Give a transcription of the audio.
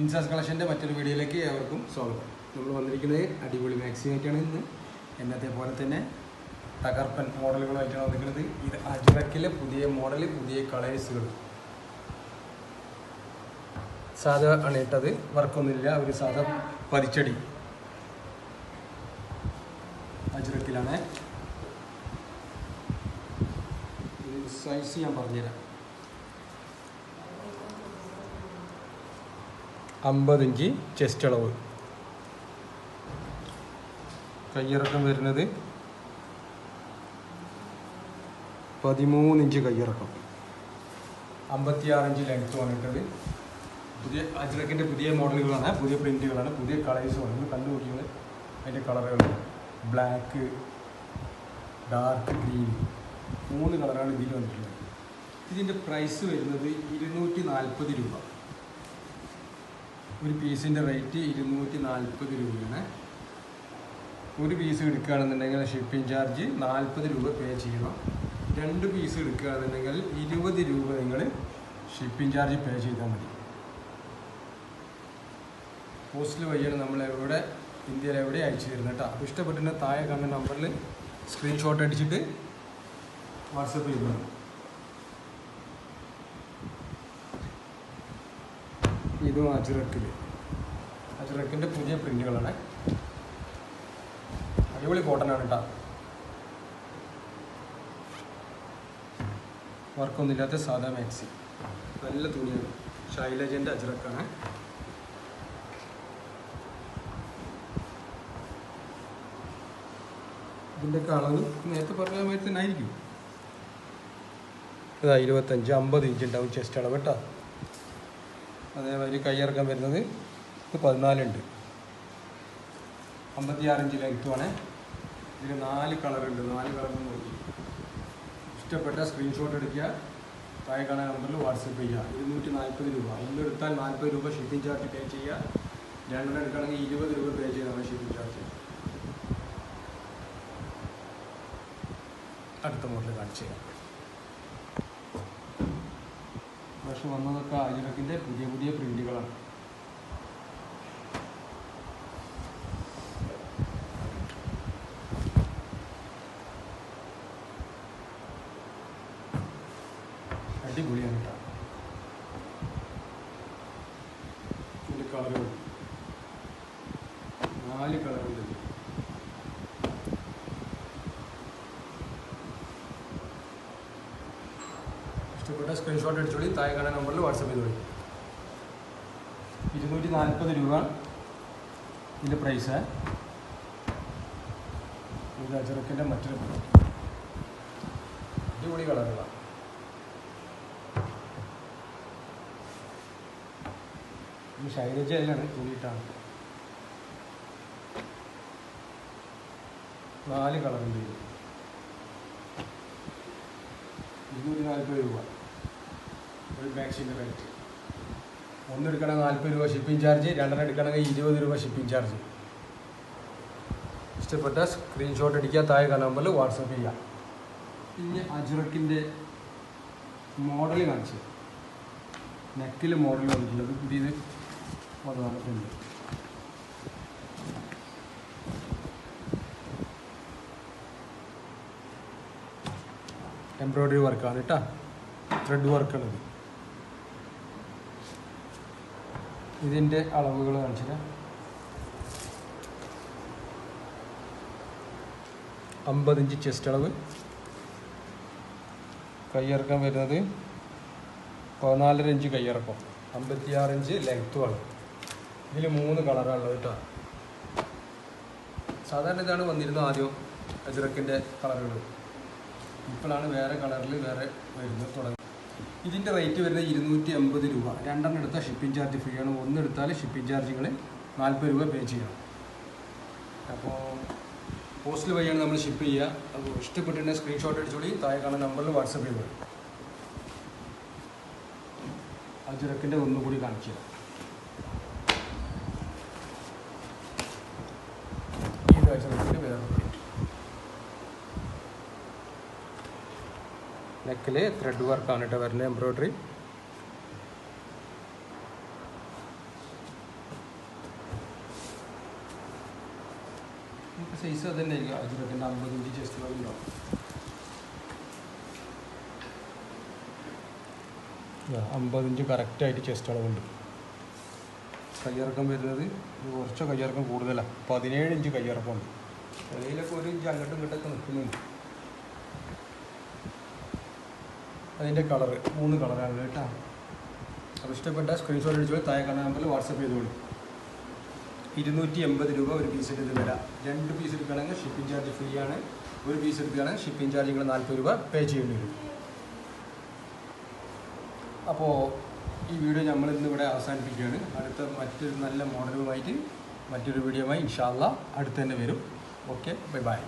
ഇൻസാസ് കളക്ഷൻ്റെ മറ്റൊരു വീഡിയോയിലേക്ക് ഏവർക്കും സ്വാഗതം. നമ്മൾ വന്നിരിക്കുന്നത് അടിപൊളി മാക്സി ആയിട്ടാണ് ഇന്ന്. എന്നത്തെ പോലെ തന്നെ തകർപ്പൻ മോഡലുകളായിട്ടാണ് വന്നിരിക്കുന്നത്. ഇത് അജ്രക്കിലെ പുതിയ മോഡൽ, പുതിയ കളേഴ്സുകൾ. സാധാ ആണ് ഇട്ടത്, വർക്കൊന്നുമില്ല. ഒരു സാധാ പതിച്ചടി അജ്രക്കിലാണ്. സൈസ് ഞാൻ പറഞ്ഞുതരാം. 50 ഇഞ്ച് ചെസ്റ്റ് അളവ്. കയ്യിറക്കം വരുന്നത് 13 ഇഞ്ച് കയ്യിറക്കം. 56 ഇഞ്ച് ലെങ്ത്തുമാണ് ഇട്ടത്. പുതിയ അജ്രക്കിൻ്റെ പുതിയ മോഡലുകളാണ്, പുതിയ പ്രിൻറ്റുകളാണ്, പുതിയ കളേഴ്സുമാണ്. നിങ്ങൾ കണ്ടുപിടിക്കുന്നത് അതിൻ്റെ കളറുകൾ ബ്ലാക്ക്, ഡാർക്ക് ഗ്രീൻ, 3 കളറാണ് ഇതിൽ വന്നിട്ടുള്ളത്. ഇതിൻ്റെ പ്രൈസ് വരുന്നത് 240 രൂപ. ഒരു പീസിൻ്റെ റേറ്റ് 240 രൂപയാണ്. ഒരു പീസ് എടുക്കുകയാണെന്നുണ്ടെങ്കിൽ ഷിപ്പിംഗ് ചാർജ് 40 രൂപ പേ ചെയ്യണം. 2 പീസ് എടുക്കുകയാണെന്നുണ്ടെങ്കിൽ 20 രൂപ നിങ്ങൾ ഷിപ്പിംഗ് ചാർജ് പേ ചെയ്താൽ മതി. പോസ്റ്റിൽ വഴിയാണ് നമ്മൾ ഇന്ത്യയിൽ എവിടെ അയച്ചു തരുന്നത് കേട്ടോ. അപ്പോൾ ഇഷ്ടപ്പെട്ടിട്ട് താഴെ കാണുന്ന നമ്പറിൽ സ്ക്രീൻഷോട്ട് അടിച്ചിട്ട് വാട്സപ്പ് ചെയ്തു. ഇതും അജ്രക്കിൻ്റെ പുതിയ പ്രിൻറ്റുകളാണ്. അടിപൊളി കോട്ടനാണ് കേട്ടോ. വർക്കൊന്നുമില്ലാത്ത സാധാ മാക്സി, നല്ല തുണിയാണ്. ശൈലജൻ്റെ അജ്രക്കാണ്. ഇതിൻ്റെയൊക്കെ അളവ് നേരത്തെ പറഞ്ഞ മാതിരി തന്നെ ആയിരിക്കും. ഇതാ 25-50 ഇഞ്ച് ഉണ്ടാവും ചെസ്റ്റ് അളവ് കേട്ടോ. അതേമാതിരി കയ്യിറക്കം വരുന്നത് 14 ഉണ്ട്. 56 ഇഞ്ച് ലെങ്ത്തുമാണ്. ഇതിൽ 4 കളറുണ്ട്. 4 കളറിൽ നോക്കി ഇഷ്ടപ്പെട്ട സ്ക്രീൻഷോട്ട് എടുക്കുക, താഴെ കാണാൻ നമ്പറിൽ വാട്സപ്പ് ചെയ്യുക. 240 രൂപ. ഒന്നെടുത്താൽ 40 രൂപ ഷിപ്പിംഗ് ചാർജ് പേ ചെയ്യുക. 2 എടുക്കുകയാണെങ്കിൽ 20 രൂപ പേ ചെയ്യണം ഷിപ്പിംഗ് ചാർജ്. അടുത്ത മോഡൽ കാണിച്ചു തരാം. പക്ഷെ വന്നതൊക്കെ അജ്രക്കിൻ്റെ പുതിയ പുതിയ പ്രിൻറ്റുകളാണ്. അടിപൊളിയാണ് കേട്ടോ. ഇതിൻ്റെ കളറുകൾ 4 കളറുണ്ട്. ഇഷ്ടപ്പെട്ട സ്ക്രീൻഷോട്ട് അടിച്ചോളി, താഴെ കാണുന്ന നമ്പറിൽ വാട്സപ്പ് ചെയ്തോളി. 240 രൂപ ഇതിൻ്റെ പ്രൈസ്. ഇത് അജ്രക്കിൻ്റെ മറ്റൊരു അടിപൊളി കളറുകളാണ്. ശൈലജ എല്ലാം കൂടിയിട്ടാണ്. 4 കളറുണ്ട്. 240 രൂപ ഒരു മാക്സിൻ്റെ റേറ്റ്. ഒന്നെടുക്കണമെങ്കിൽ 40 രൂപ ഷിപ്പിംഗ് ചാർജ്, 2 എടുക്കണമെങ്കിൽ 20 രൂപ ഷിപ്പിംഗ് ചാർജ്. ഇഷ്ടപ്പെട്ട സ്ക്രീൻഷോട്ട് അടിക്കുക, താഴെ കാണുന്ന നമ്പറിൽ വാട്സപ്പ് ചെയ്യുക. പിന്നെ അജ്രക്കിൻ്റെ മോഡൽ കാണിച്ചു. നെക്കിൽ മോഡൽ വന്നിട്ടുള്ളത് പുതിയത് വന്നിട്ടുണ്ട്. എംബ്രോയ്ഡറി വർക്കാണ് കേട്ടോ. ത്രെഡ് വർക്കാണത്. ഇതിൻ്റെ അളവുകൾ കാണിച്ചിട്ട് 50 ഇഞ്ച് ചെസ്റ്റ് അളവ്. കയ്യിറക്കം വരുന്നത് 14 ഇഞ്ച് കയ്യിറക്കം. 56 ഇഞ്ച് ലെങ്ത്തുമാണ്. ഇതിൽ 3 കളറാണുള്ളത് കേട്ടോ. സാധാരണ ഇതാണ് വന്നിരുന്നത് ആദ്യം അജ്രക്കിൻ്റെ കളറുകൾ. ഇപ്പോഴാണ് വേറെ കളറിൽ വേറെ വരുന്നത് തുടങ്ങി. ഇതിൻ്റെ റേറ്റ് വരുന്നത് 250 രൂപ. 2 എടുത്താൽ ഷിപ്പിംഗ് ചാർജ് ഫ്രീ ആണ്. 1 എടുത്താൽ ഷിപ്പിംഗ് ചാർജുകൾ 40 രൂപ പേ ചെയ്യണം. അപ്പോൾ പോസ്റ്റിൽ വഴിയാണ് നമ്മൾ ഷിപ്പ് ചെയ്യുക. അപ്പോൾ ഇഷ്ടപ്പെട്ടിട്ടുണ്ടെങ്കിൽ സ്ക്രീൻഷോട്ട് അടിച്ചോളി, താഴെ കാണുന്ന നമ്പറിൽ വാട്സപ്പ് ചെയ്തോളി. അജ്രക്കിൻ്റെ ഒന്നുകൂടി കാണിച്ചു തരാം. ഇത് അജ്രക്കിൻ്റെ വേറെ നെക്കിൽ ത്രെഡ് വർക്കാണ് കേട്ടോ വരുന്നത്, എംബ്രോയ്ഡറി. സൈസ് അത് തന്നെ ആയിരിക്കും. അജ്രക്കിൻ്റെ 50 ഇഞ്ച് ചെസ്റ്റ് അളവ് ഉണ്ടാവും. 50 ഇഞ്ച് കറക്റ്റായിട്ട് ചെസ്റ്റ് അളവുണ്ട്. കയ്യിറക്കം വരുന്നത് കുറച്ച് കയ്യിറക്കം കൂടുതലാണ്. 17 ഇഞ്ച് കയ്യിറക്കമുണ്ട്. ഇടയിലൊക്കെ 1 ഇഞ്ച് അങ്ങോട്ടും ഇങ്ങോട്ടൊക്കെ നിൽക്കുന്നുണ്ട്. അതിൻ്റെ കളറ് 3 കളറാണ് കേട്ടോ. അപ്പോൾ ഇഷ്ടപ്പെട്ട സ്ക്രീൻഷോട്ട് അടിച്ചോളൂ. താഴെ കാണുന്ന നമ്പറിൽ വാട്സപ്പ് ചെയ്തോളൂ. 280 രൂപ ഒരു പീസ് എടുത്ത് വരാം. 2 പീസ് എടുക്കുകയാണെങ്കിൽ ഷിപ്പിംഗ് ചാർജ് ഫ്രീ ആണ്. 1 പീസ് എടുക്കുകയാണെങ്കിൽ ഷിപ്പിംഗ് ചാർജ് നിങ്ങൾ 40 രൂപ പേ ചെയ്യേണ്ടി വരും. അപ്പോൾ ഈ വീഡിയോ നമ്മൾ ഇന്നിവിടെ അവസാനിപ്പിക്കുകയാണ്. അടുത്ത മറ്റൊരു നല്ല മോഡലുമായിട്ട് മറ്റൊരു വീഡിയോയുമായി ഇൻഷാ അല്ലാഹ് അടുത്ത് തന്നെ വരും. Okay, bye bye.